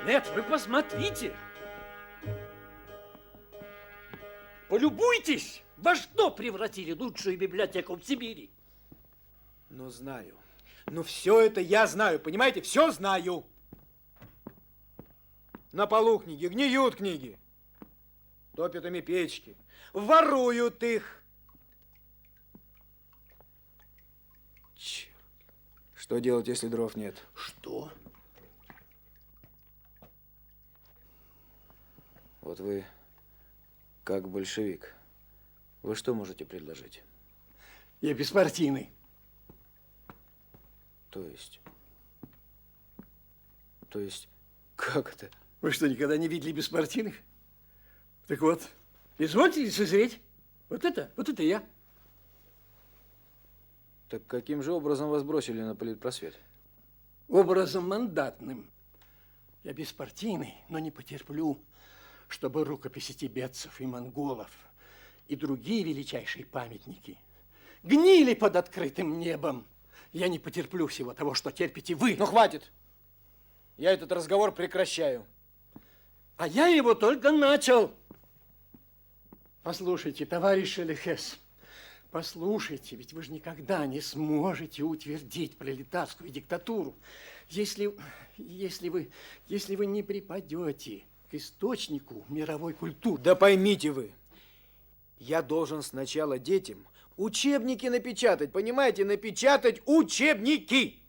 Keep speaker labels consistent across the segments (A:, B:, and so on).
A: Нет, вы посмотрите. Полюбуйтесь, во что превратили лучшую библиотеку в Сибири.
B: Ну, знаю. Ну, все это я знаю, понимаете? Все знаю. На полу книги, гниют книги. Топят ими печки. Воруют их. Черт. Что делать, если дров нет?
A: Что?
B: Вот вы, как большевик, вы что можете предложить?
C: Я беспартийный.
B: То есть, как это?
C: Вы что, никогда не видели беспартийных? Так вот, извольте лицезреть. Вот это я.
B: Так каким же образом вас бросили на политпросвет?
C: Образом мандатным. Я беспартийный, но не потерплю, чтобы рукописи тибетцев и монголов и другие величайшие памятники гнили под открытым небом. Я не потерплю всего того, что терпите вы.
B: Ну, хватит. Я этот разговор прекращаю.
C: А я его только начал. Послушайте, товарищ Шелехес, послушайте, ведь вы же никогда не сможете утвердить пролетарскую диктатуру, если вы не припадете к источнику мировой культуры.
B: Да поймите вы, я должен сначала детям учебники напечатать, понимаете, напечатать учебники,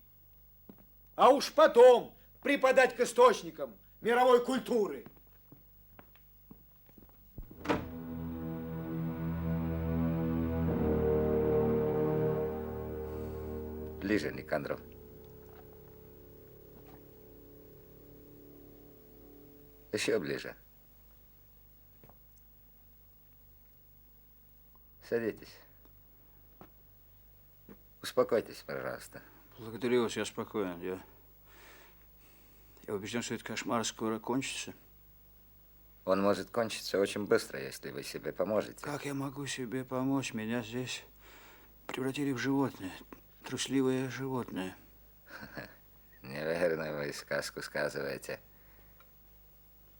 B: а уж потом преподать к источникам мировой культуры.
D: Ближе, Никандров. Еще ближе. Садитесь. Успокойтесь, пожалуйста.
E: Благодарю вас, я спокоен. Я убежден, что этот кошмар скоро кончится.
D: Он может кончиться очень быстро, если вы себе поможете.
E: Как я могу себе помочь? Меня здесь превратили в животное. Трусливое животное.
D: Неверно вы сказку сказываете.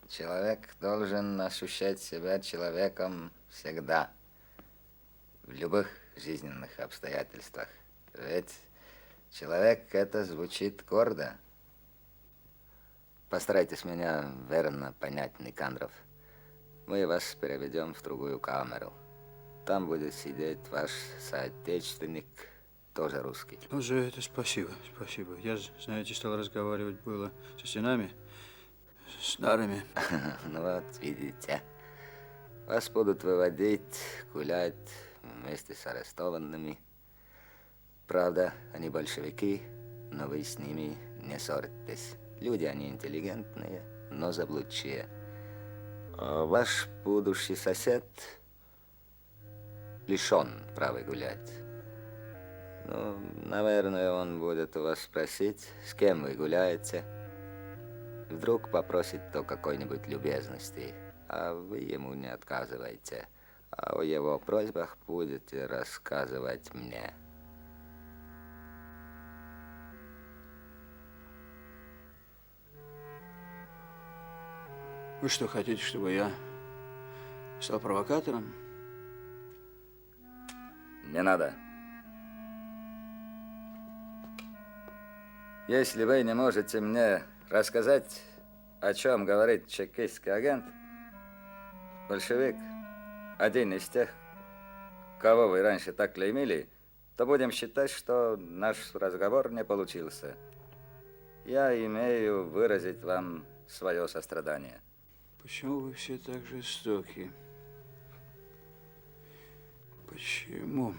D: Человек должен ощущать себя человеком всегда. В любых жизненных обстоятельствах. Ведь человек это звучит гордо. Постарайтесь меня верно понять, Никандров. Мы вас переведем в другую камеру. Там будет сидеть ваш соотечественник, тоже русский.
E: Ну, за это спасибо. Я, знаете, стал разговаривать было со стенами, с нарами.
D: Ну вот, видите. Вас будут выводить, гулять вместе с арестованными. Правда, они большевики, но вы с ними не ссоритесь. Люди они интеллигентные, но заблудшие. А ваш будущий сосед лишен права гулять. Ну, наверное, он будет у вас спросить, с кем вы гуляете. Вдруг попросит то какой-нибудь любезности, а вы ему не отказываете. А о его просьбах будете рассказывать мне.
E: Вы что, хотите, чтобы я стал провокатором?
D: Не надо. Если вы не можете мне рассказать, о чем говорит чекистский агент, большевик, один из тех, кого вы раньше так клеймили, то будем считать, что наш разговор не получился. Я имею выразить вам свое сострадание.
E: Почему вы все так жестоки? Почему?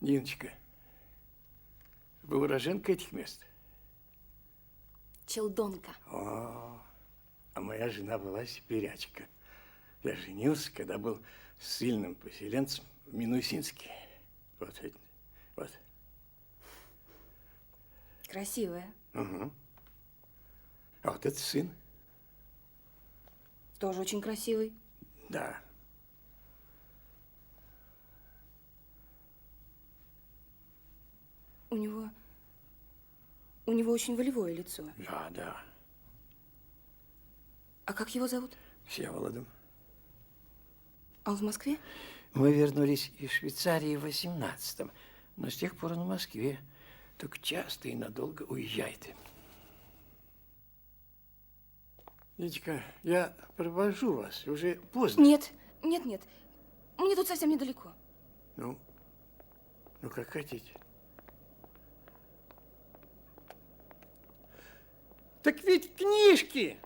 C: Ниночка, вы уроженка этих мест?
F: Челдонка.
C: О, а моя жена была сибирячка. Я женился, когда был ссыльным поселенцем в Минусинске. Вот. Вот.
F: Красивая.
C: Угу. А вот это сын.
F: Тоже очень красивый.
C: Да.
F: У него очень волевое лицо.
C: Да, да.
F: А как его зовут?
C: Всеволодом.
F: А он в Москве?
C: Мы вернулись из Швейцарии в 18-м, но с тех пор он в Москве. Так часто и надолго уезжает. Нитика, я провожу вас. Уже поздно.
F: Нет. Мне тут совсем недалеко.
C: Ну как хотите. Так ведь книжки!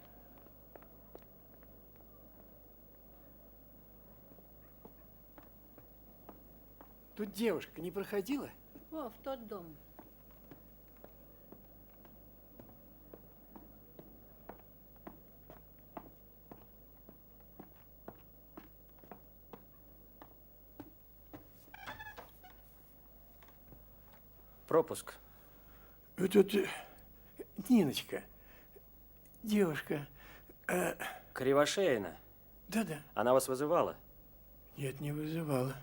C: Тут девушка не проходила?
G: О, в тот дом.
H: Пропуск.
C: Тут Ниночка, девушка.
H: Кривошеина.
C: Да-да.
H: Она вас вызывала?
C: Нет, не вызывала.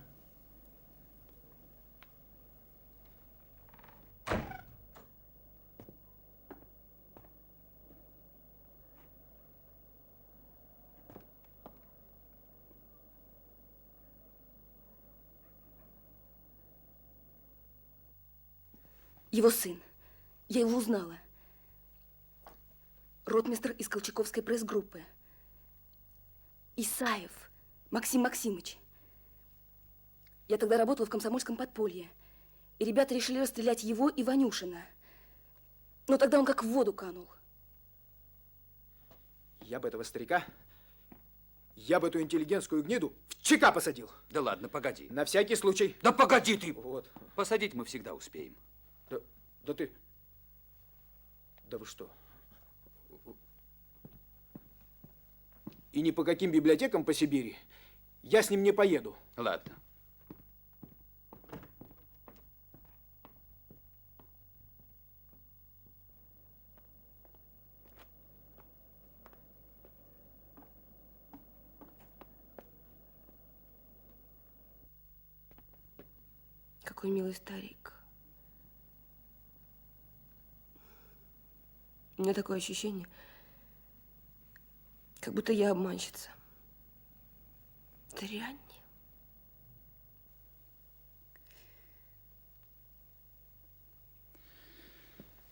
F: Его сын. Я его узнала. Ротмистр из Колчаковской пресс-группы. Исаев Максим Максимыч. Я тогда работала в комсомольском подполье. И ребята решили расстрелять его и Ванюшина. Но тогда он как в воду канул.
B: Я бы этого старика, я бы эту интеллигентскую гниду в ЧК посадил.
I: Да ладно, погоди.
B: На всякий случай.
I: Да погоди ты!
B: Вот.
I: Посадить мы всегда успеем.
B: Да ты... Да вы что? И ни по каким библиотекам по Сибири я с ним не поеду.
I: Ладно.
F: Какой милый старик. У меня такое ощущение, как будто я обманщица. Дрянь.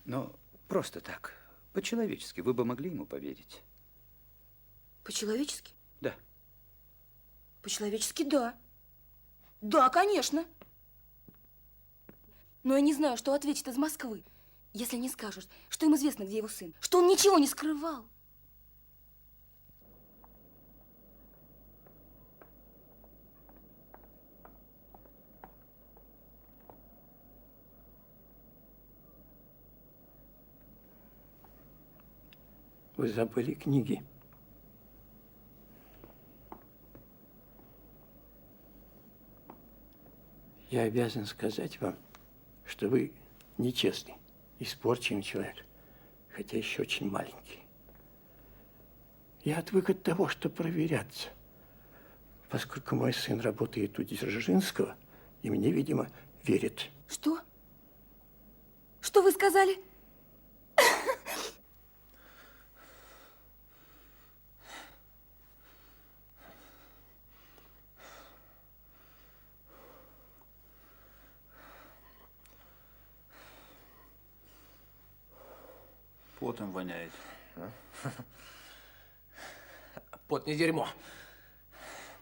I: Но просто так, по-человечески, вы бы могли ему поверить?
F: По-человечески?
I: Да.
F: По-человечески, да. Да, конечно. Но я не знаю, что ответит из Москвы, если не скажут, что им известно, где его сын, что он ничего не скрывал.
C: Вы забыли книги. Я обязан сказать вам, что вы нечестный, испорченный человек, хотя еще очень маленький. Я отвык от того, что проверяться, поскольку мой сын работает у Дзержинского, и мне, видимо, верит.
F: Что? Что вы сказали?
E: Потом воняет.
J: Пот не дерьмо.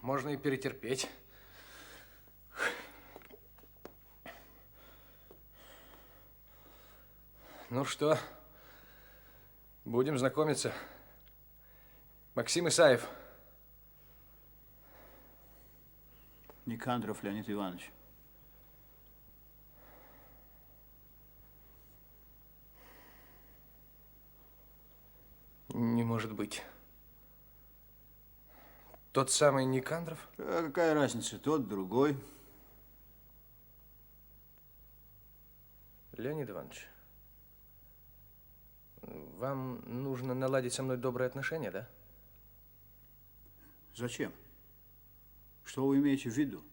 J: Можно и перетерпеть. Ну что, будем знакомиться. Максим Исаев.
E: Никандров Леонид Иванович.
J: может быть? Тот самый Никандров?
E: А какая разница, тот, другой.
J: Леонид Иванович, вам нужно наладить со мной добрые отношения, да?
E: Зачем? Что вы имеете в виду?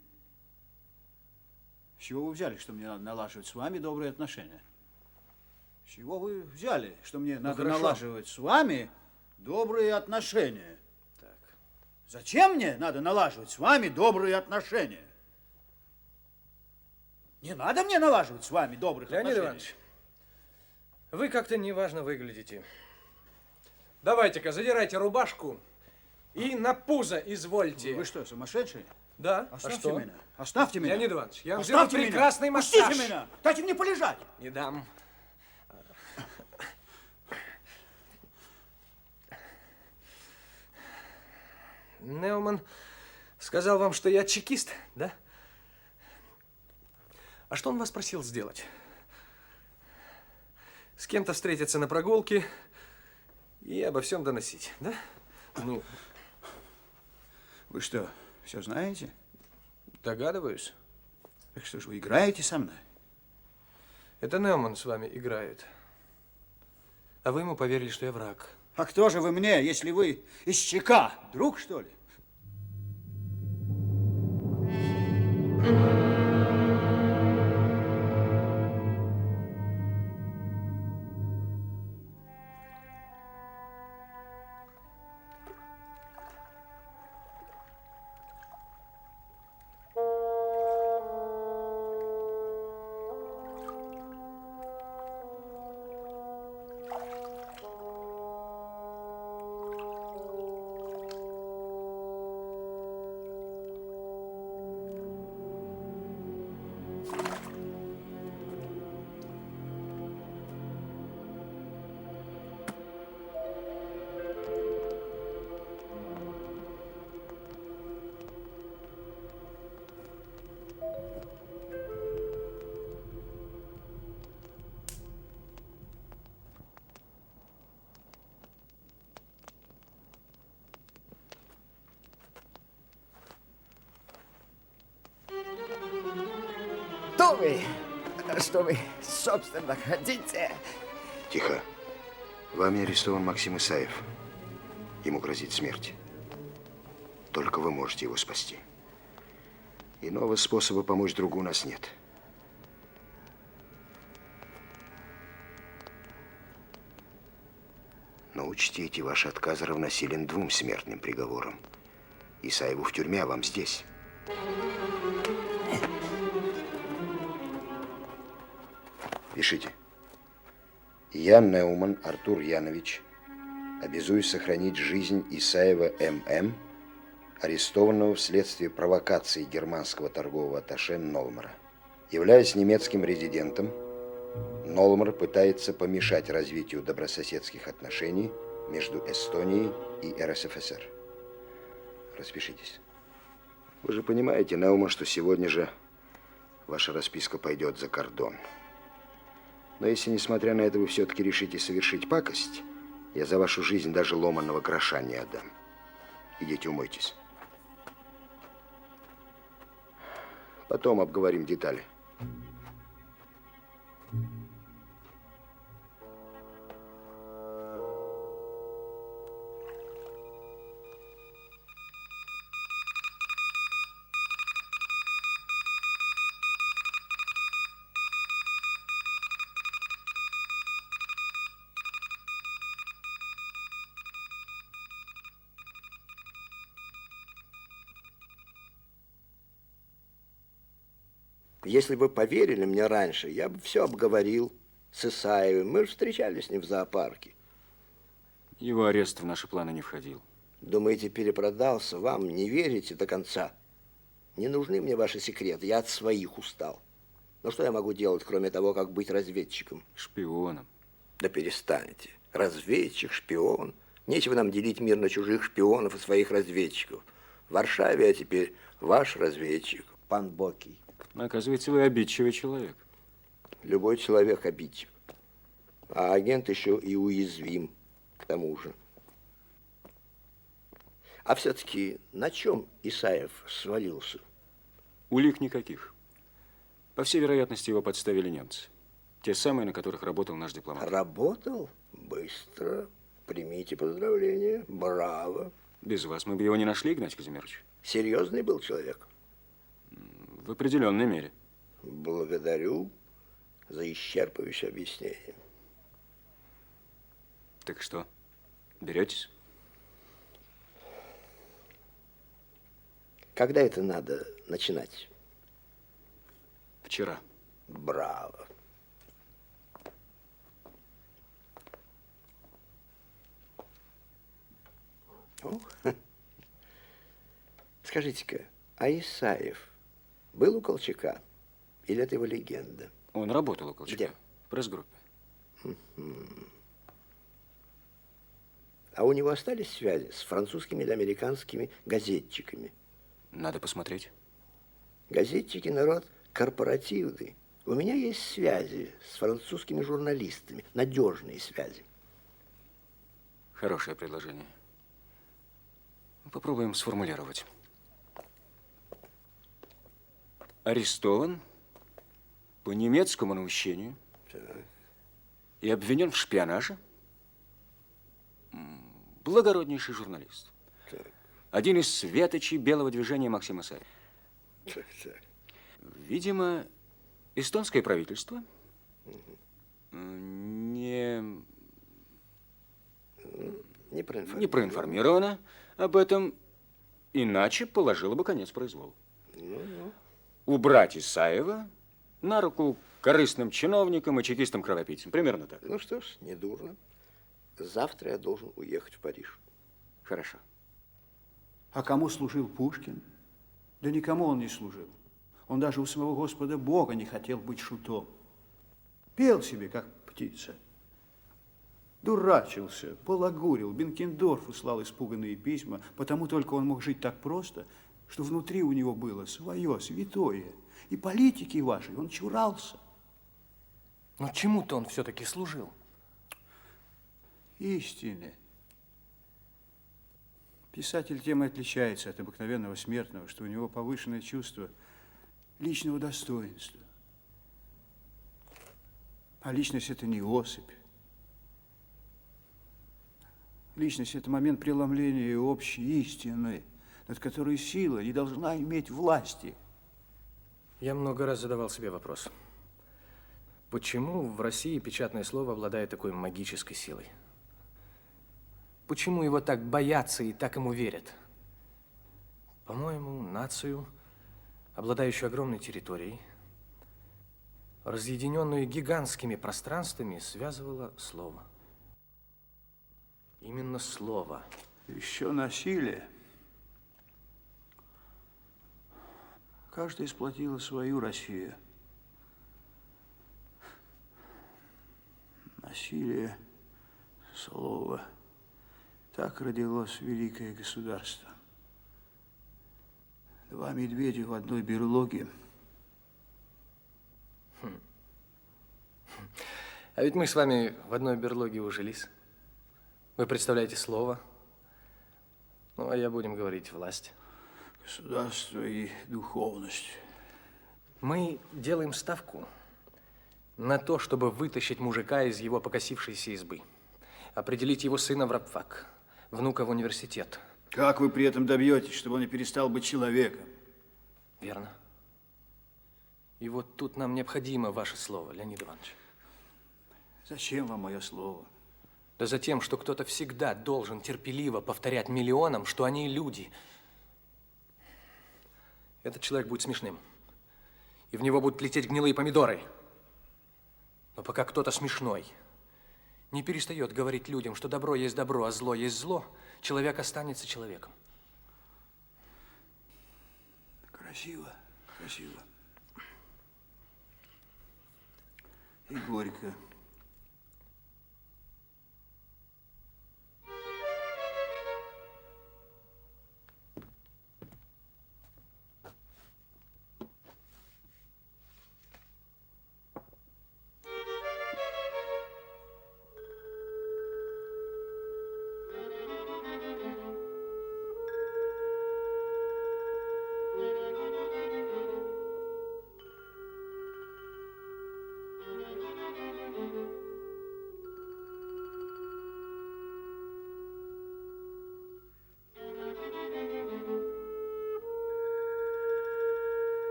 E: С чего вы взяли, что мне надо налаживать с вами добрые отношения? С чего вы взяли, что мне надо
J: хорошо.
E: налаживать с вами добрые отношения?
J: Так.
E: Зачем мне надо налаживать с вами добрые отношения? Не надо мне налаживать с вами добрых
J: Леонид
E: отношений.
J: Иванович, вы как-то неважно выглядите. Давайте-ка, задирайте рубашку и на пузо извольте.
E: Вы что, сумасшедший?
J: Да,
E: Оставьте
J: а что?
E: меня. Оставьте меня.
J: Леонид Иванович, я вам
E: Оставьте
J: сделаю
E: меня.
J: прекрасный массаж.
E: Пустите меня. Дайте мне полежать.
J: Не дам. Неуман сказал вам, что я чекист, да? А что он вас просил сделать? С кем-то встретиться на прогулке и обо всем доносить, да? Ну,
E: Вы что, все знаете?
J: догадываюсь.
E: Так что ж вы играете со мной?
J: Это Неуман с вами играет. А вы ему поверили, что я враг.
E: А кто же вы мне, если вы из ЧК? Друг, что ли?
G: Кто вы? Что вы, собственно, хотите?
K: Тихо. Вами арестован Максим Исаев. Ему грозит смерть. Только вы можете его спасти. Иного способа помочь другу у нас нет. Но учтите, ваш отказ равносилен 2 смертным приговорам. Исаеву в тюрьме, а вам здесь. Пишите. Я, Неуман Артур Янович, обязуюсь сохранить жизнь Исаева М.М., арестованного вследствие провокации германского торгового атташе Нолмара. Являясь немецким резидентом, Нолмар пытается помешать развитию добрососедских отношений между Эстонией и РСФСР. Распишитесь. Вы же понимаете, Неуман, что сегодня же ваша расписка пойдет за кордон. Но если, несмотря на это, вы все-таки решите совершить пакость, я за вашу жизнь даже ломаного гроша не отдам. Идите умойтесь. Потом обговорим детали.
G: Если бы поверили мне раньше, я бы все обговорил с Исаевым. Мы же встречались с ним в зоопарке.
I: Его арест в наши планы не входил.
G: Думаете, перепродался? Вам не верите до конца? Не нужны мне ваши секреты, я от своих устал. Но что я могу делать, кроме того, как быть разведчиком?
I: Шпионом.
G: Да перестаньте. Разведчик, шпион. Нечего нам делить мир на чужих шпионов и своих разведчиков. В Варшаве я теперь ваш разведчик, пан Бокий.
I: Оказывается, вы обидчивый человек.
G: Любой человек обидчив. А агент еще и уязвим, к тому же. А все-таки на чем Исаев свалился?
L: Улик никаких. По всей вероятности, его подставили немцы. Те самые, на которых работал наш дипломат.
G: Работал? Быстро. Примите поздравления. Браво.
L: Без вас мы бы его не нашли, Игнатий Казимирович.
G: Серьезный был человек?
L: В определенной мере.
G: Благодарю за исчерпывающее объяснение.
L: Так что, беретесь?
G: Когда это надо начинать?
L: Вчера.
G: Браво. Скажите-ка, а Исаев был у Колчака? Или это его легенда?
L: Он работал у Колчака.
G: Где?
L: В пресс-группе.
G: А у него остались связи с французскими или американскими газетчиками?
L: Надо посмотреть.
G: Газетчики народ корпоративный. У меня есть связи с французскими журналистами, надежные связи.
L: Хорошее предложение. Попробуем сформулировать. Арестован по немецкому наущению и обвинен в шпионаже. Благороднейший журналист. Один из светочей белого движения Максим Исаев. Видимо, эстонское правительство не проинформировано об этом, иначе положило бы конец произволу. Убрать Исаева на руку корыстным чиновникам и чекистам-кровопийцам. Примерно так.
G: Ну что ж, недурно. Завтра я должен уехать в Париж.
L: Хорошо.
E: А кому служил Пушкин? Да никому он не служил. Он даже у самого Господа Бога не хотел быть шутом. Пел себе, как птица. Дурачился, балагурил, Бенкендорфу слал испуганные письма, потому только он мог жить так просто, что внутри у него было свое, святое. И политики вашей он чурался.
J: Но чему-то он все-таки служил.
E: Истине. Писатель тем и отличается от обыкновенного смертного, что у него повышенное чувство личного достоинства. А личность – это не особь. Личность – это момент преломления общей истины, над которой сила не должна иметь власти.
J: Я много раз задавал себе вопрос. Почему в России печатное слово обладает такой магической силой? Почему его так боятся и так ему верят? По-моему, нацию, обладающую огромной территорией, разъединенную гигантскими пространствами, связывало слово. Именно слово.
E: Еще насилие. Каждая сплотила свою Россию. Насилие, слово. Так родилось великое государство. Два медведя в одной берлоге.
J: А ведь мы с вами в одной берлоге ужились. Вы представляете слово, ну, а я, будем говорить, власть.
E: Государство и духовность.
J: Мы делаем ставку на то, чтобы вытащить мужика из его покосившейся избы, определить его сына в рабфак, внука в университет.
E: Как вы при этом добьетесь, чтобы он не перестал быть человеком?
J: Верно. И вот тут нам необходимо ваше слово, Леонид Иванович.
E: Зачем вам мое слово?
J: Да за тем, что кто-то всегда должен терпеливо повторять миллионам, что они люди. Этот человек будет смешным. И в него будут лететь гнилые помидоры. Но пока кто-то смешной не перестает говорить людям, что добро есть добро, а зло есть зло, человек останется человеком.
E: Красиво, красиво. И горько.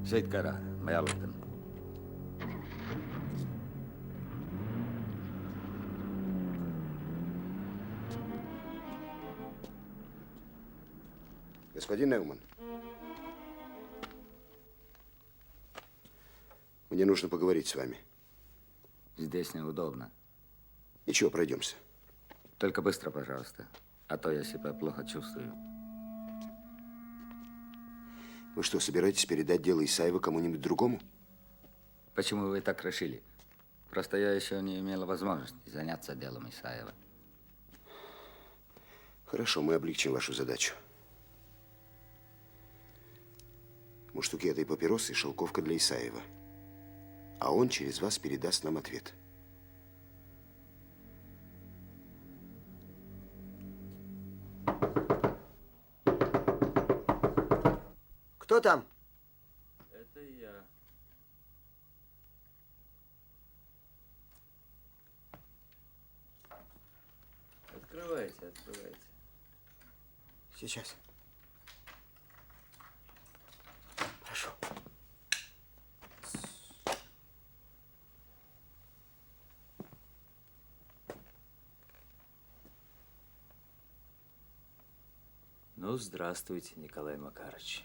D: sõitke ära, ma jalutan.
K: Господин Неуман, мне нужно поговорить с вами.
D: Здесь неудобно.
K: Ничего, пройдемся.
D: Только быстро, пожалуйста, а то я себя плохо чувствую.
K: Вы что, собираетесь передать дело Исаева кому-нибудь другому?
D: Почему вы так решили? Просто я еще не имела возможности заняться делом Исаева.
K: Хорошо, мы облегчим вашу задачу. Муштуки этой папиросы и шелковка для Исаева. А он через вас передаст нам ответ.
B: Кто там?
D: Это я. Открывайте, открывайте.
B: Сейчас. Прошу.
H: Ну, здравствуйте, Николай Макарович.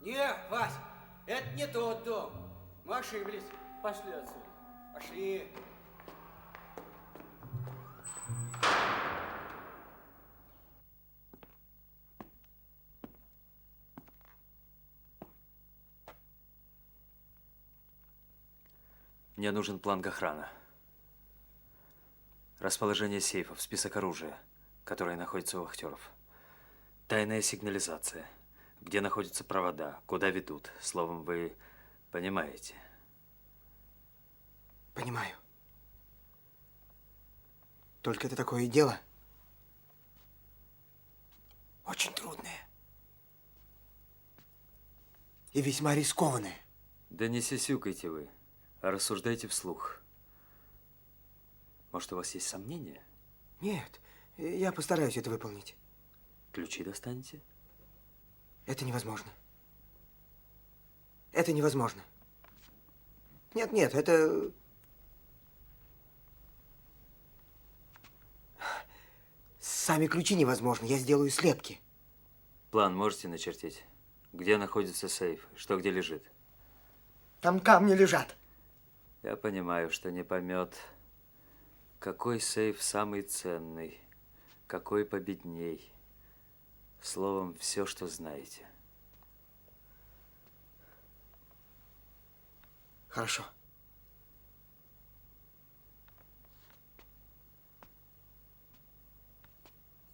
B: Не, Вась, это не тот дом. Мы ошиблись.
A: Пошли отсюда.
B: Пошли.
H: Мне нужен план Гохрана. Расположение сейфов, список оружия, которое находится у вахтеров. Тайная сигнализация. Где находятся провода, куда ведут. Словом, вы понимаете.
B: Понимаю. Только это такое дело. Очень трудное. И весьма рискованное.
H: Да не сисюкайте вы, а рассуждайте вслух. Может, у вас есть сомнения?
B: Нет, я постараюсь это выполнить.
H: Ключи достанете?
B: Это невозможно. Это невозможно. Нет, нет, это... Сами ключи невозможно. Я сделаю слепки.
H: План можете начертить? Где находится сейф? Что где лежит?
B: Там камни лежат.
H: Я понимаю, что не помет. Какой сейф самый ценный? Какой победней? Словом, все, что знаете.
B: Хорошо.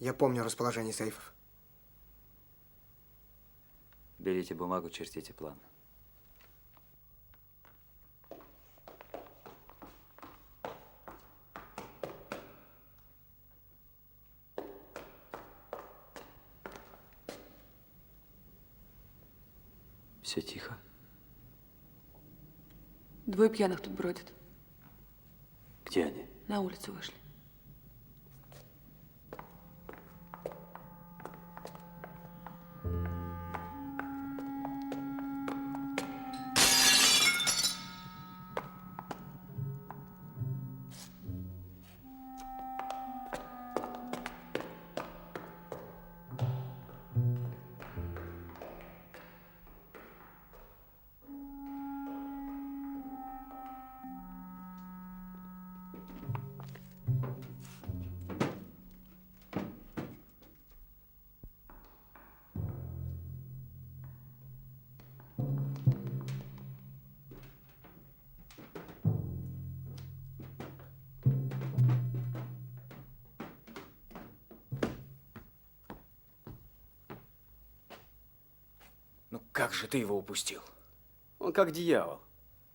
B: Я помню расположение сейфов.
H: Берите бумагу, чертите план. Все тихо.
F: Двое пьяных тут бродят.
H: Где они?
F: На улицу вышли.
L: Ну как же ты его упустил?
A: Он как дьявол.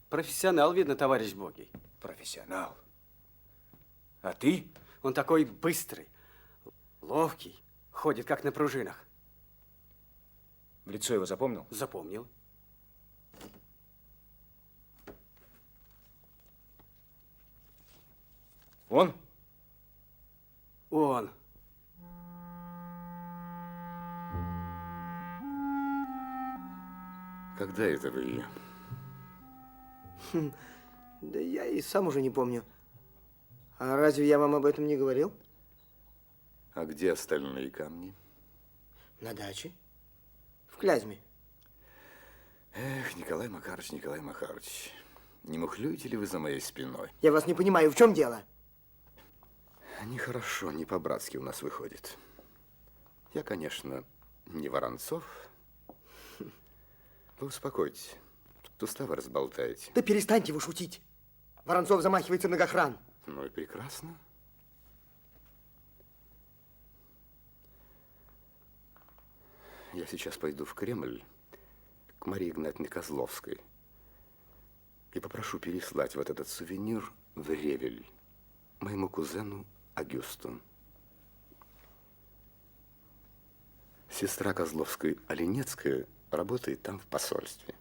A: Профессионал, видно, товарищ Богий.
L: Профессионал. А ты?
A: Он такой быстрый, ловкий, ходит как на пружинах.
L: В лицо его запомнил?
A: Запомнил.
L: Он?
M: Когда это вы ее?
B: Да я и сам уже не помню. А разве я вам об этом не говорил?
M: А где остальные камни?
B: На даче. В Клязьме.
M: Эх, Николай Макарович, не мухлюете ли вы за моей спиной?
B: Я вас не понимаю, в чем дело?
M: Нехорошо, не по-братски у нас выходит. Я, конечно, не Воронцов. Вы успокойтесь, тут уставы разболтаете.
B: Да перестаньте вы шутить. Воронцов замахивается на Гохран.
M: Ну и прекрасно. Я сейчас пойду в Кремль к Марии Игнатьевне Козловской и попрошу переслать вот этот сувенир в Ревель моему кузену Агюсту. Сестра Козловской, Оленецкая, работает там в посольстве.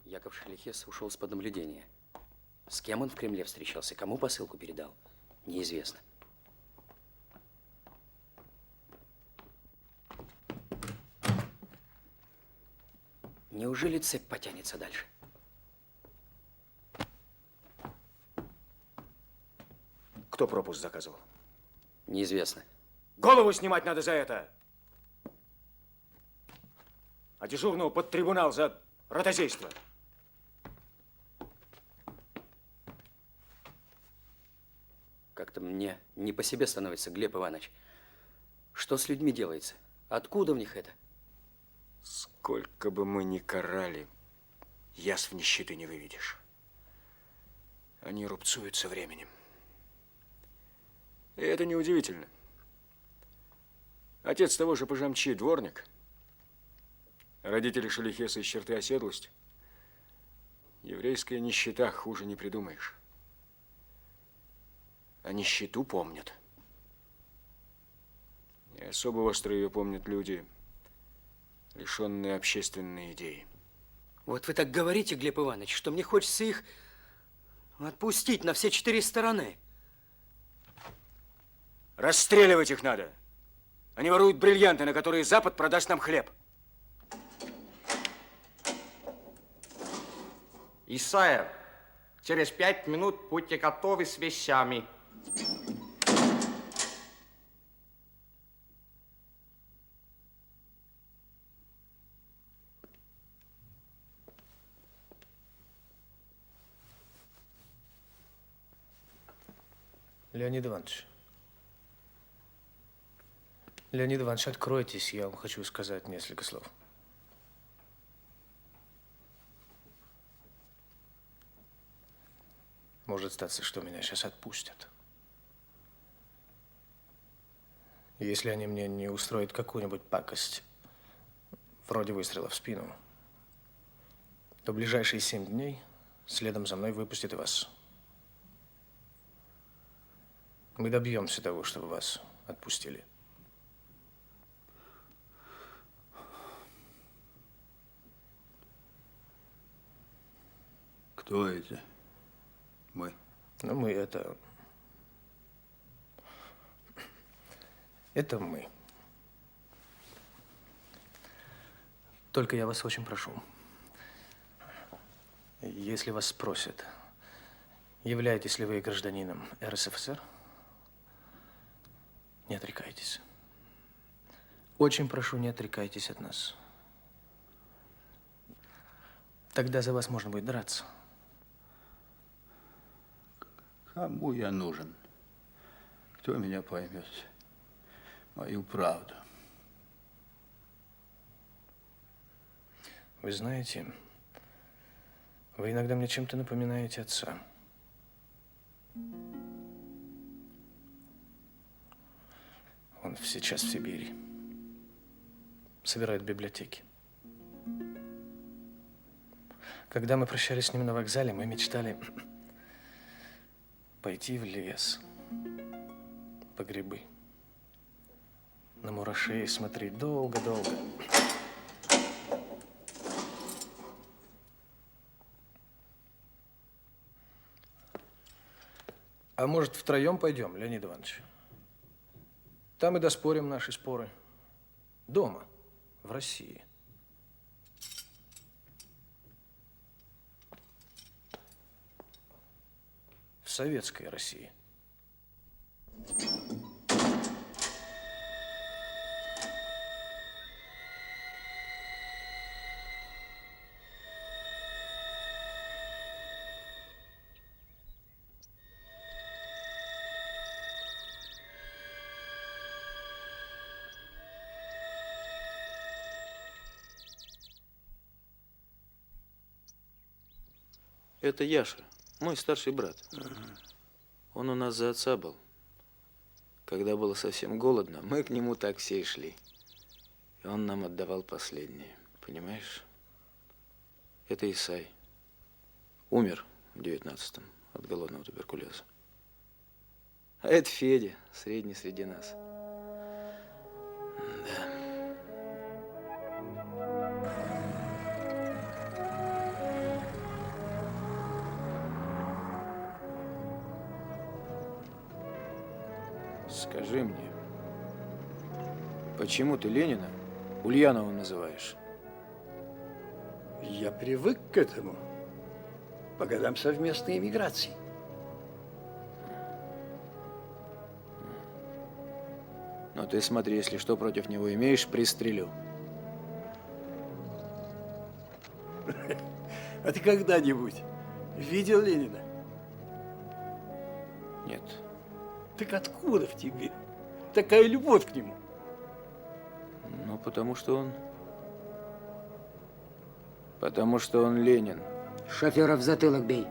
N: Яков Шелихес ушел с-под наблюдения. С кем он в Кремле встречался, кому посылку передал, неизвестно. Неужели цепь потянется дальше?
B: Кто пропуск заказывал?
N: Неизвестно.
B: Голову снимать надо за это. А дежурного под трибунал за ротозейство.
N: Как-то мне не по себе становится, Глеб Иванович. Что с людьми делается? Откуда в них это?
L: Сколько бы мы ни карали, язв нищеты не выведешь. Они рубцуют со временем. И это неудивительно. Отец того же Пожамчи, дворник. Родители Шелихеса из черты оседлости. Еврейская нищета хуже не придумаешь. А нищету помнят. И особо остро ее помнят люди, лишенные общественной идеи.
N: Вот вы так говорите, Глеб Иванович, что мне хочется их отпустить на все 4 стороны.
L: Расстреливать их надо. Они воруют бриллианты, на которые Запад продаст нам хлеб.
O: Исаев, через 5 минут будьте готовы с вещами.
J: Леонид Иванович. Леонид Иванович, откройтесь, я вам хочу сказать несколько слов. Может статься, что меня сейчас отпустят. Если они мне не устроят какую-нибудь пакость, вроде выстрела в спину, то в ближайшие 7 дней следом за мной выпустят и вас. Мы добьемся того, чтобы вас отпустили.
E: Кто это? Мы.
J: Ну, мы это... Это мы. Только я вас очень прошу. Если вас спросят, являетесь ли вы гражданином РСФСР, не отрекайтесь. Очень прошу, не отрекайтесь от нас. Тогда за вас можно будет драться.
E: Кому я нужен? Кто меня поймет? Мою правду.
J: Вы знаете, вы иногда мне чем-то напоминаете отца. Он сейчас в Сибири. Собирает библиотеки. Когда мы прощались с ним на вокзале, мы мечтали пойти в лес, по грибы, на мурашей смотреть долго-долго. А может, втроем пойдем, Леонид Иванович? Там и доспорим наши споры. Дома, в России. советской России.
B: Это Яша, мой старший брат. Он у нас за отца был. Когда было совсем голодно, мы к нему так все и шли. И он нам отдавал последнее. Понимаешь? Это Исай. Умер в 19-м от голодного туберкулеза. А это Федя, средний среди нас. Да. Скажи мне, почему ты Ленина Ульяновым называешь?
C: Я привык к этому по годам совместной эмиграции.
B: Но ты смотри, если что против него имеешь, пристрелю.
C: А ты когда-нибудь видел Ленина?
B: Нет.
C: Так откуда в тебе такая любовь к нему?
B: Ну, потому что он Ленин.
P: Шофера в затылок бей.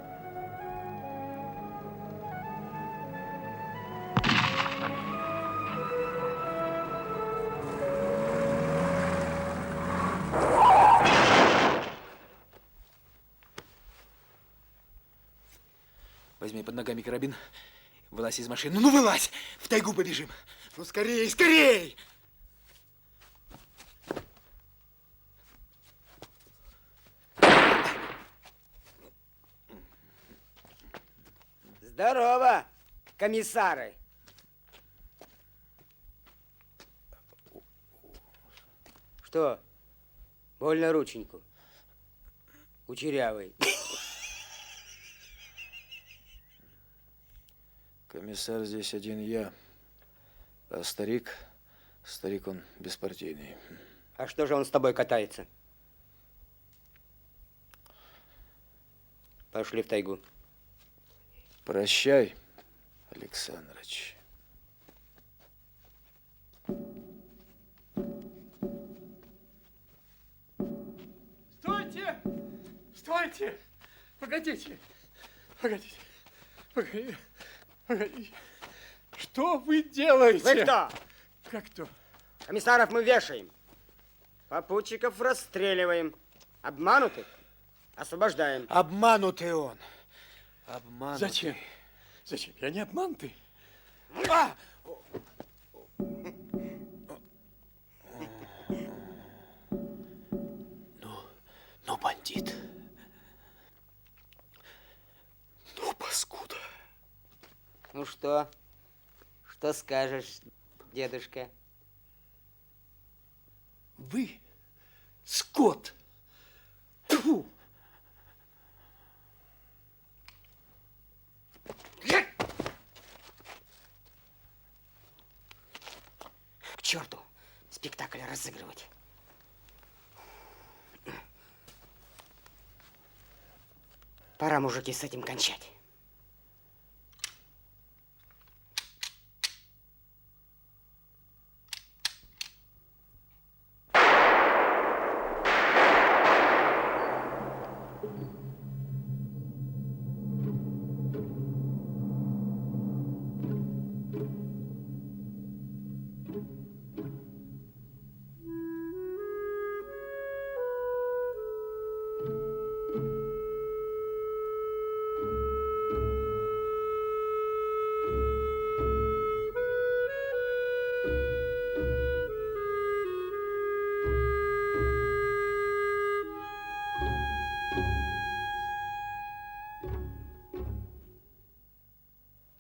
B: Возьми под ногами карабин, вылазь из машины. Ну, вылазь! В тайгу побежим. Ну, скорей, скорей!
P: Здорово, комиссары. Что? Больно рученьку? Кучерявый.
B: Комиссар здесь один я, а старик он беспартийный.
P: А что же он с тобой катается? Пошли в тайгу.
B: Прощай, Александрович.
C: Стойте! Стойте! Погодите! Погодите! Погодите! Погодите! Что вы делаете?
P: Вы кто?
C: Как кто?
P: Комиссаров мы вешаем. Попутчиков расстреливаем. Обманутых освобождаем.
B: Обманутый он. Обманутый.
C: Зачем? Зачем? Я не обманутый.
B: А! Ну, бандит. Ну, паскуда.
P: Ну что? Что скажешь, дедушка?
C: Вы скот. Тьфу!
P: К черту спектакль разыгрывать. Пора, мужики, с этим кончать.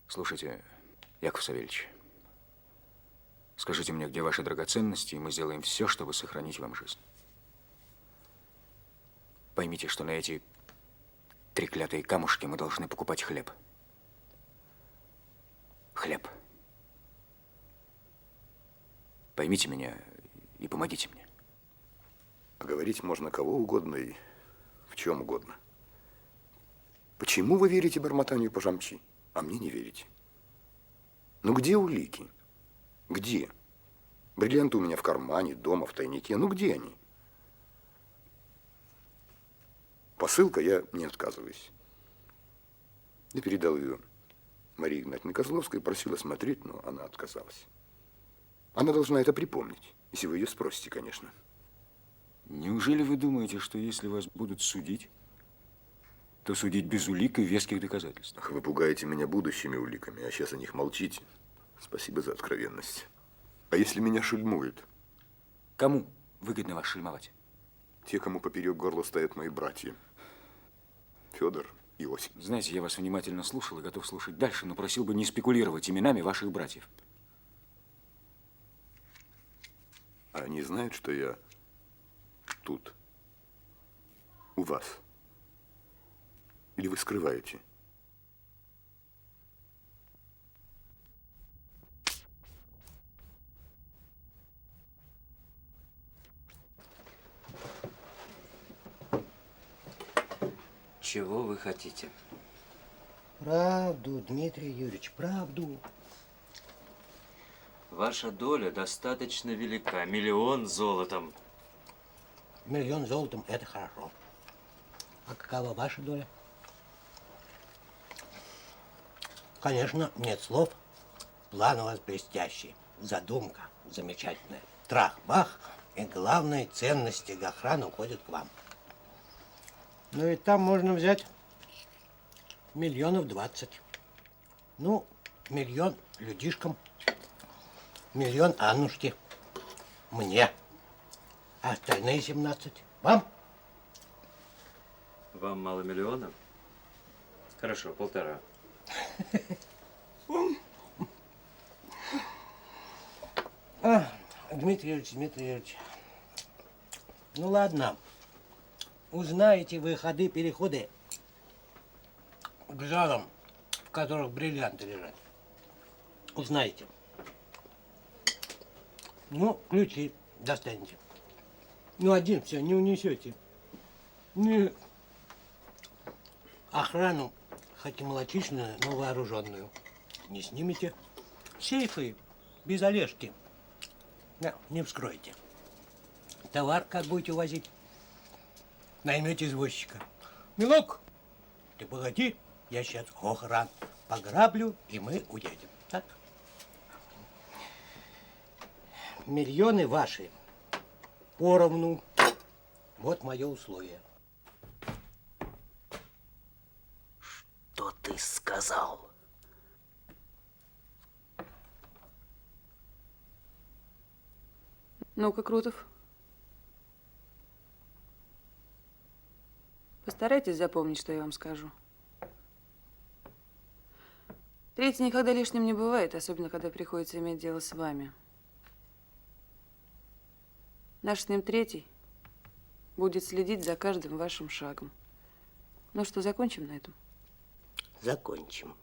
L: Слушайте, Яков Савельевич, скажите мне, где ваши драгоценности, и мы сделаем все, чтобы сохранить вам жизнь. Поймите, что на эти треклятые камушки мы должны покупать хлеб. хлеб. Поймите меня и помогите мне.
M: Говорить можно кого угодно и в чем угодно. Почему вы верите бормотанию Пожамчи, а мне не верите? Ну где улики? Где? Бриллианты у меня в кармане, дома, в тайнике. Ну где они? Посылка, я не отказываюсь. Я передал ее Марии Игнатьевне Козловской, просила смотреть, но она отказалась. Она должна это припомнить, если вы ее спросите, конечно.
L: Неужели вы думаете, что если вас будут судить, то судить без улик и веских доказательств?
M: Ах, вы пугаете меня будущими уликами, а сейчас о них молчите. Спасибо за откровенность. А если меня шельмуют?
L: Кому выгодно вас шельмовать?
M: Те, кому поперек горла стоят мои братья. Федор и Осип.
L: Знаете, я вас внимательно слушал и готов слушать дальше, но просил бы не спекулировать именами ваших братьев.
M: А они знают, что я тут, у вас? Или вы скрываете?
H: Чего вы хотите?
Q: Правду, Дмитрий Юрьевич, правду.
H: Ваша доля достаточно велика. 1 000 000 золотом.
Q: 1 000 000 золотом – это хорошо. А какова ваша доля? Конечно, нет слов. План у вас блестящий. Задумка замечательная. Трах-бах. И главные ценности охраны уходят к вам. Но ведь там можно взять 20 миллионов. Ну, 1 000 000 людишкам. 1 000 000 Аннушке. Мне. А остальные 17 вам?
H: Вам мало миллиона? Хорошо, 1,5.
Q: Дмитрий Юрьевич, ну ладно. Узнаете вы ходы-переходы к залам, в которых бриллианты лежат. Узнаете. Ну, ключи достанете. Ну, один все, не унесете. Не. Охрану, хоть и малочисленную, но вооруженную, не снимете. Сейфы без Олежки не вскроете. Товар как будете возить? Наймете извозчика. Милок, ты погоди, я сейчас охран пограблю, и мы уедем. Так? Миллионы ваши поровну. Вот мое условие.
N: Что ты сказал?
R: Ну-ка, Крутов. Постарайтесь запомнить, что я вам скажу. Третий никогда лишним не бывает, особенно когда приходится иметь дело с вами. Наш с ним третий будет следить за каждым вашим шагом. Ну что, закончим на этом?
Q: Закончим.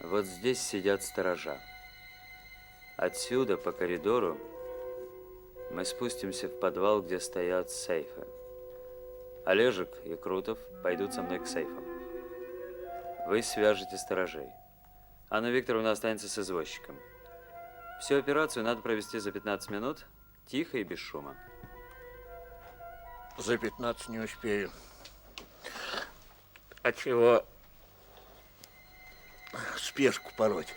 H: Вот здесь сидят сторожа. Отсюда по коридору мы спустимся в подвал, где стоят сейфы. Олежек и Крутов пойдут со мной к сейфам. Вы свяжете сторожей. Анна Викторовна останется с извозчиком. Всю операцию надо провести за 15 минут, тихо и без шума.
Q: За 15 не успею. А чего спешку пороть?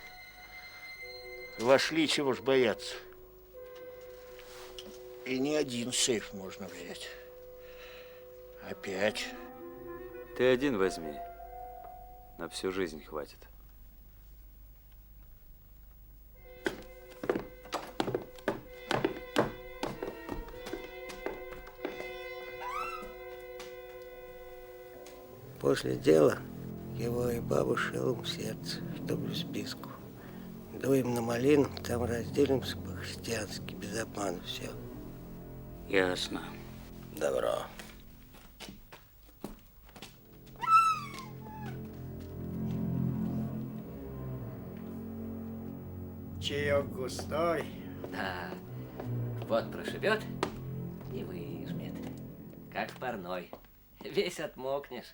Q: Вошли, чего ж бояться. И не один сейф можно взять. Опять.
H: Ты один возьми. На всю жизнь хватит.
Q: После дела его и бабу шелом в сердце, чтобы в списку. Дуем на малину, там разделимся по-христиански, без обмана, все.
N: Ясно.
Q: Добро.
B: чаек густой.
S: Да. Вот прошибет и выжмет. Как в парной. Весь отмокнешь.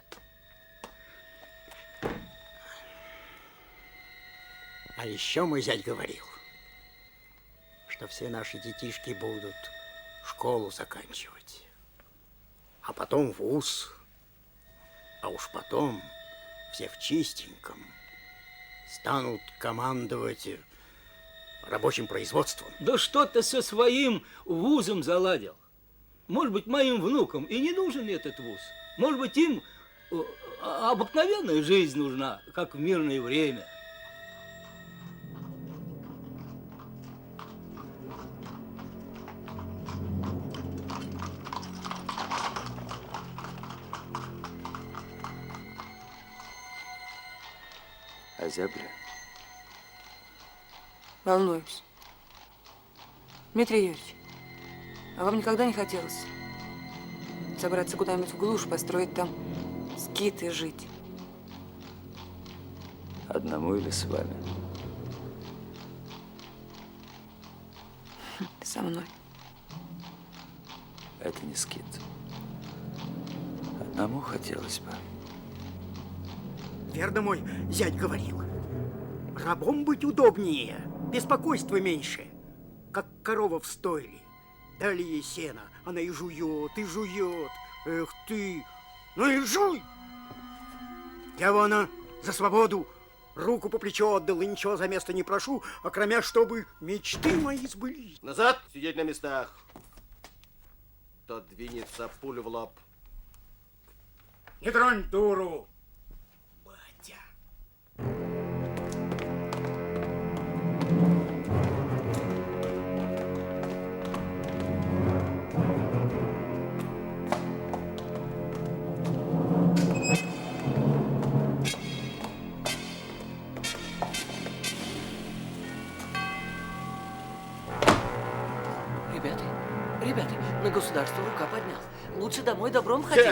Q: А еще мой зять говорил, что все наши детишки будут школу заканчивать, а потом вуз, а уж потом все в чистеньком станут командовать рабочим производством.
T: Да что ты со своим вузом заладил? Может быть, моим внукам и не нужен этот вуз. Может быть, им обыкновенная жизнь нужна, как в мирное время.
H: Озябли?
R: Волнуюсь. Дмитрий Юрьевич, а вам никогда не хотелось забраться куда-нибудь в глушь, построить там скит и жить?
H: Одному или с вами?
R: Со мной.
H: Это не скит. Одному хотелось бы.
Q: Верно мой зять говорил. Рабом быть удобнее, беспокойства меньше, как корова в стойле. Дали ей сено, она и жует, и жует. Эх ты, ну и жуй! Я вон за свободу руку по плечу отдал, и ничего за место не прошу, окромя, чтобы мечты мои сбылись.
U: Назад, сидеть на местах. Тот двинется пулю в лоб.
B: Не тронь дуру.
S: Ребята, на государство рука поднял. Лучше домой добром ходить.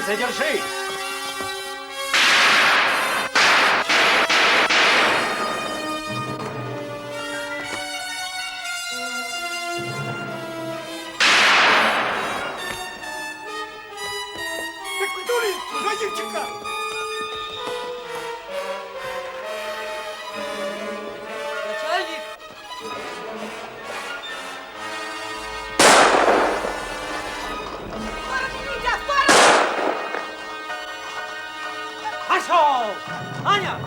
T: Задержи!
B: Дури, погодите-ка!
S: Начальник!
T: Пошел! Аня!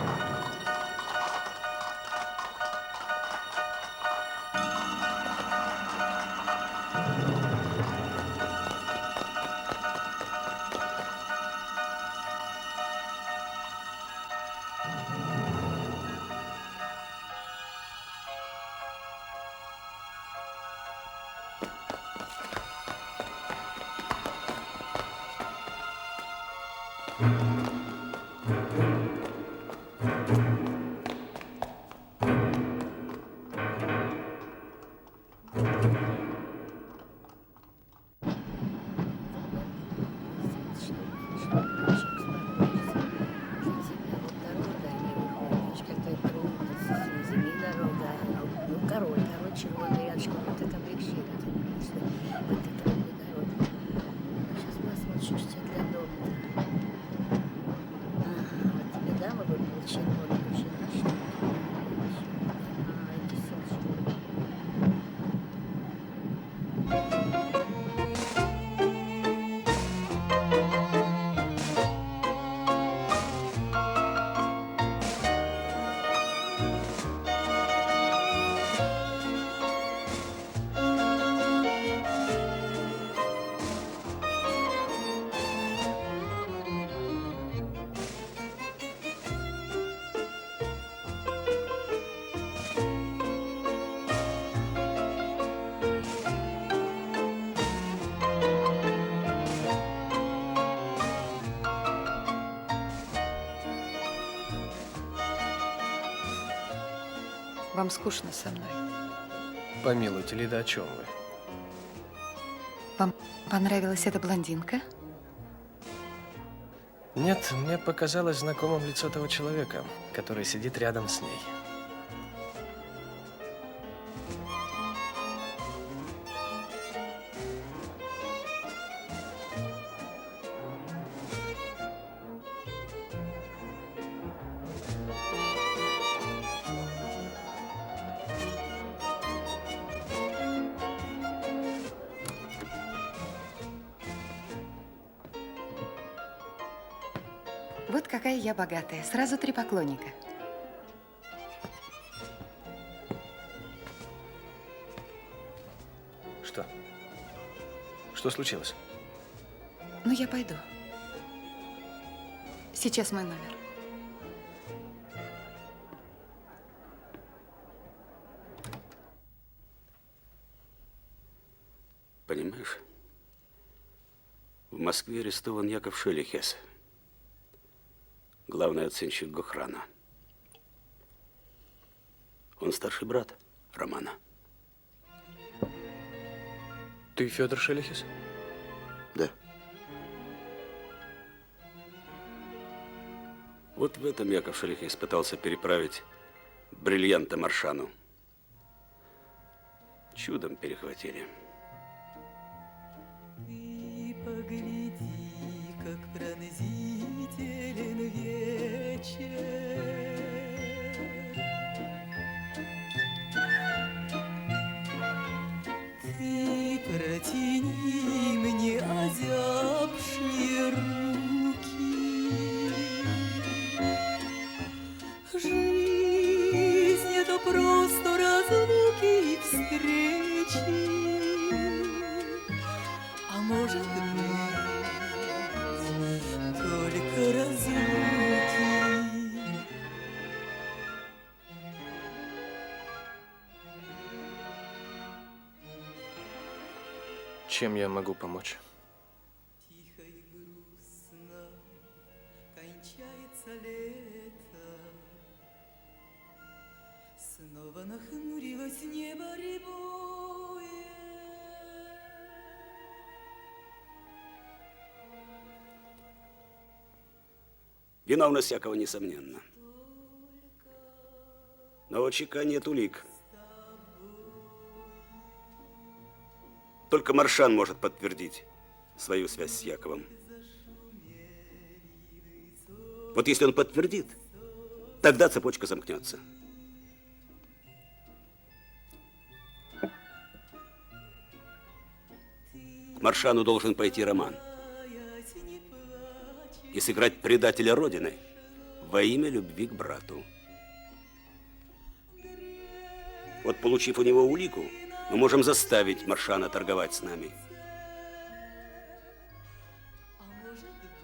R: Вам скучно со мной?
J: Помилуйте, Лида, о чем вы?
R: Вам понравилась эта блондинка?
J: Нет, мне показалось знакомым лицо того человека, который сидит рядом с ней.
R: Вот какая я богатая. Сразу 3 поклонника.
J: Что? Что случилось?
R: Ну, я пойду. Сейчас мой номер.
I: Понимаешь, в Москве арестован Яков Шелихес, главный оценщик Гохрана. Он старший брат Романа.
J: Ты Федор Шелихес?
I: Да. Вот в этом Яков Шелихес пытался переправить бриллианты Маршану. Чудом перехватили.
V: Погляди, как пронзителен вечер. Ты протяни мне озябшие руки. Жизнь — это просто разлуки и встречи. А может быть, только разлуки.
J: Чем я могу помочь?
V: Тихо и грустно кончается лето. Снова нахмурилось небо рябое.
I: Виновность Якова несомненно. Но у ЧК нет улик. Только Маршан может подтвердить свою связь с Яковом. Вот если он подтвердит, тогда цепочка замкнется. К Маршану должен пойти Роман и сыграть предателя Родины во имя любви к брату. Вот, получив у него улику, мы можем заставить Маршана торговать с нами.
V: А может быть,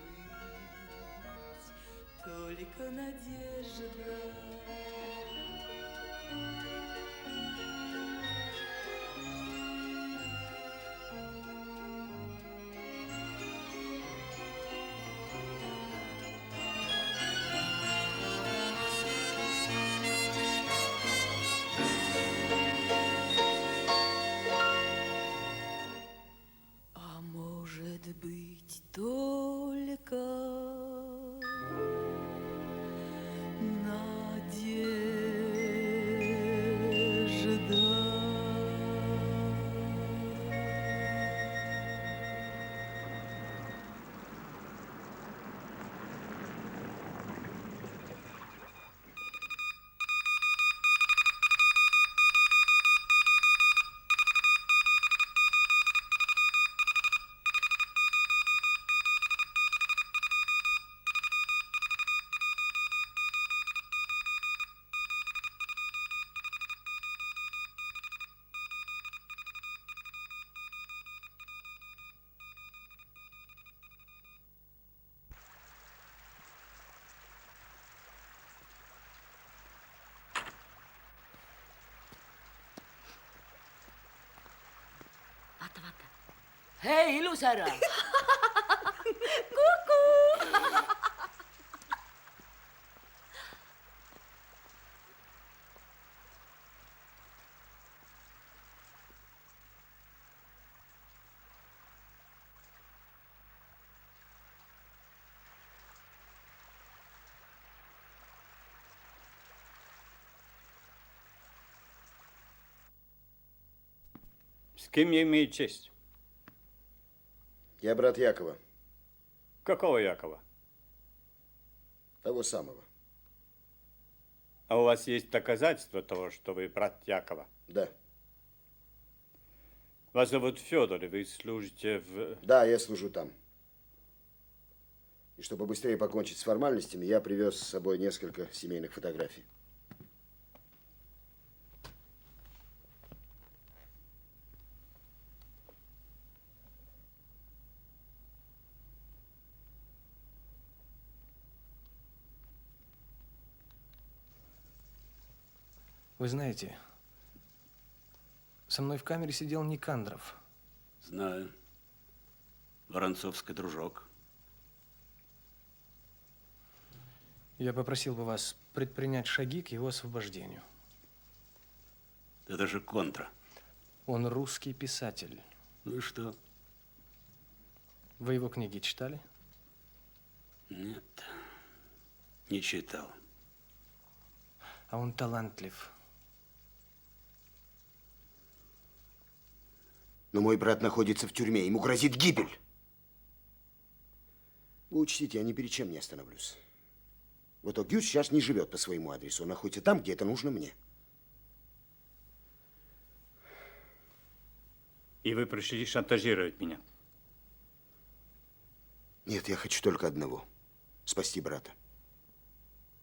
V: только надежда. А может быть, только надежда.
S: Hei, Ilusara!
V: Ку-ку!
G: С кем я имею честь?
U: Я брат Якова.
G: Какого Якова?
U: Того самого.
G: А у вас есть доказательства того, что вы брат Якова?
U: Да.
G: Вас зовут Федор, и вы служите в...
U: Да, я служу там. И чтобы быстрее покончить с формальностями, я привез с собой несколько семейных фотографий.
J: Вы знаете, со мной в камере сидел Никандров.
I: Знаю. Воронцовский дружок.
J: Я попросил бы вас предпринять шаги к его освобождению.
I: Это же контра.
J: Он русский писатель.
I: Ну и что?
J: Вы его книги читали?
I: Нет, не читал.
J: А он талантлив.
U: Но мой брат находится в тюрьме, ему грозит гибель. Вы учтите, я ни перед чем не остановлюсь. Вот Огюст сейчас не живет по своему адресу, он находится там, где это нужно мне.
G: И вы пришли шантажировать меня?
U: Нет, я хочу только одного. Спасти брата.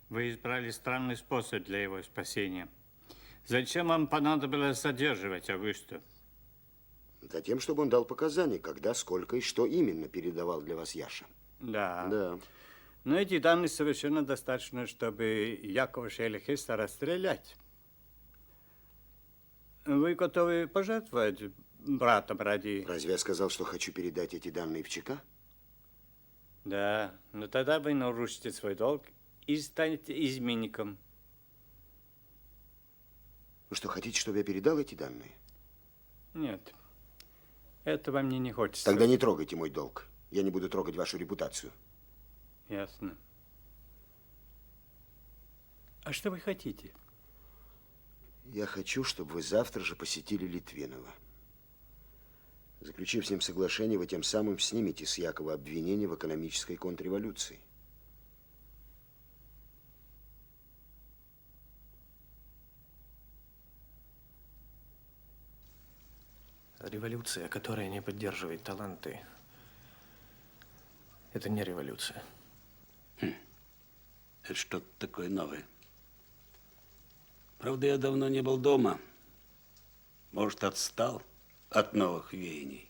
G: Вы избрали странный способ для его спасения. Зачем вам понадобилось задерживать Августа?
U: Затем, чтобы он дал показания, когда, сколько и что именно передавал для вас Яша.
G: Да.
U: Да.
G: Но эти данные совершенно достаточно, чтобы Якова Шелихеста расстрелять. Вы готовы пожертвовать братом ради...
U: Разве я сказал, что хочу передать эти данные в ЧК?
G: Да, но тогда вы нарушите свой долг и станете изменником.
U: Вы что, хотите, чтобы я передал эти данные?
G: Нет, этого мне не хочется.
U: Тогда не трогайте мой долг. Я не буду трогать вашу репутацию.
G: Ясно. А что вы хотите?
U: Я хочу, чтобы вы завтра же посетили Литвинова. Заключив с ним соглашение, вы тем самым снимете с Якова обвинение в экономической контрреволюции.
J: Революция, которая не поддерживает таланты, это не революция.
I: Это что-то такое новое. Правда, я давно не был дома. Может, отстал от новых веяний.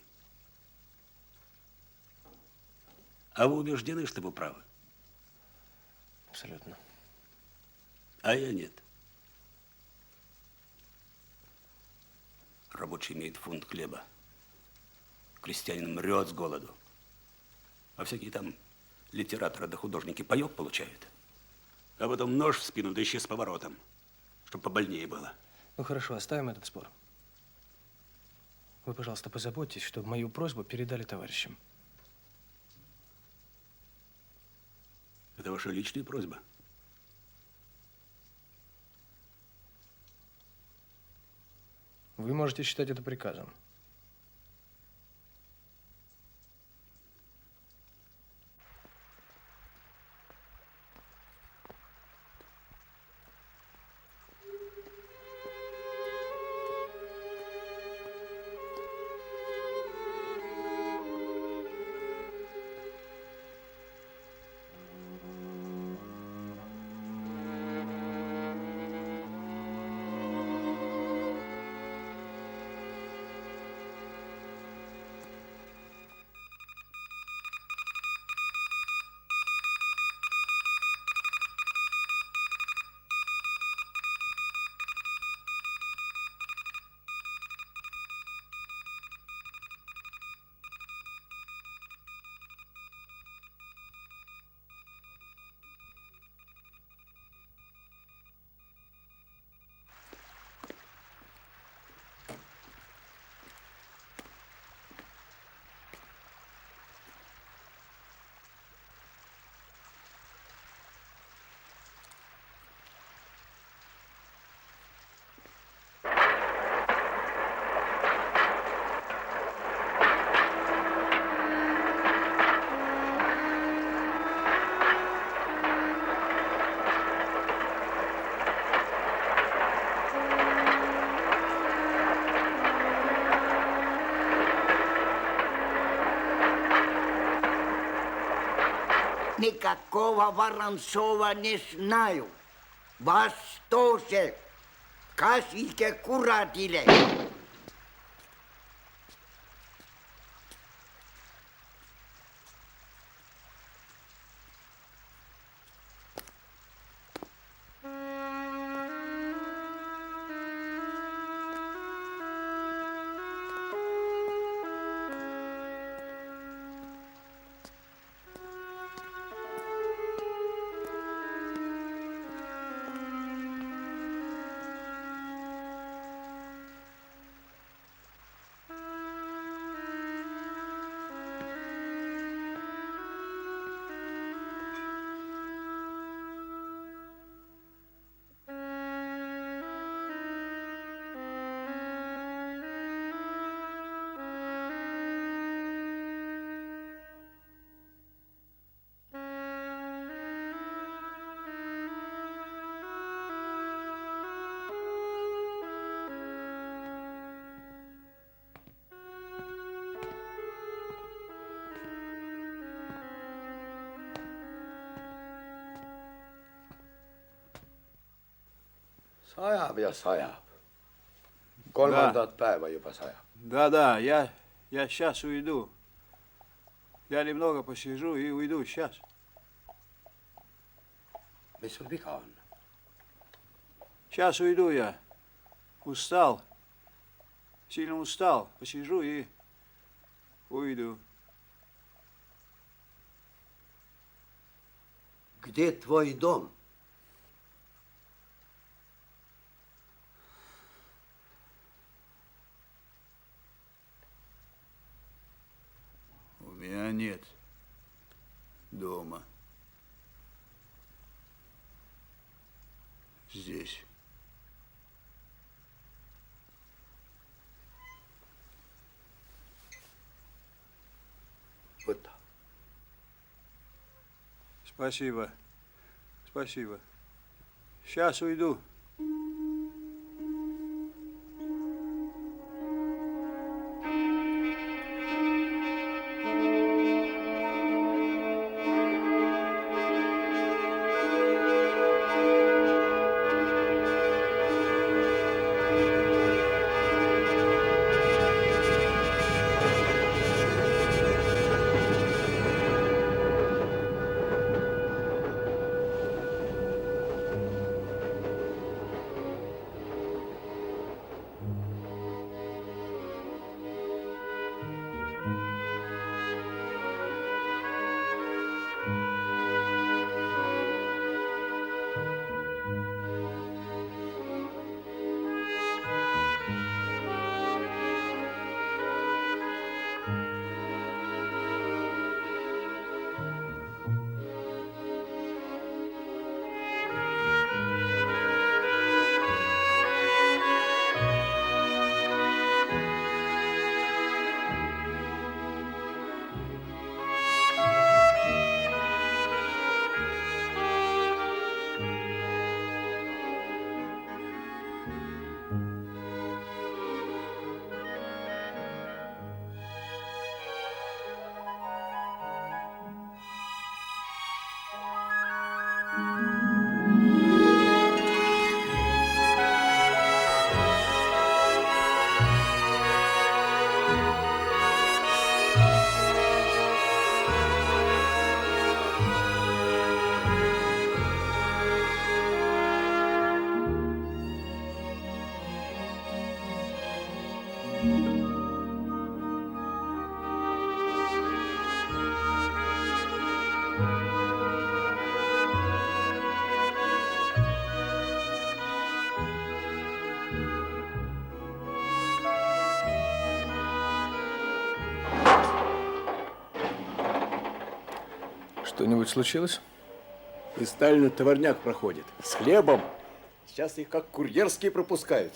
I: А вы убеждены, что вы правы?
J: Абсолютно.
I: А я нет. Рабочий имеет фунт хлеба. Крестьянин мрет с голоду. А всякие там литераторы да художники паёк получают. А потом нож в спину, да еще с поворотом. Чтобы побольнее было.
J: Ну хорошо, оставим этот спор. Вы, пожалуйста, позаботьтесь, чтобы мою просьбу передали товарищам.
I: Это ваша личная просьба?
J: Вы можете считать это приказом.
D: никакого Воронцова не знаю. Вас тоже в кассике куратели.
K: Sajab ja sajab. Kolmandat päeva juba sajab.
E: Да, я сейчас уйду. Я немного посижу и уйду сейчас.
K: Mis sul viga on?
E: Сейчас уйду я. Устал. Сильно устал. Посижу и уйду.
K: Где твой дом?
E: У меня нет дома. Здесь.
K: Вот так.
E: Спасибо. Спасибо. Сейчас уйду.
J: Что-нибудь случилось?
B: Из Сталина товарняк проходит. С хлебом. Сейчас их как курьерские пропускают.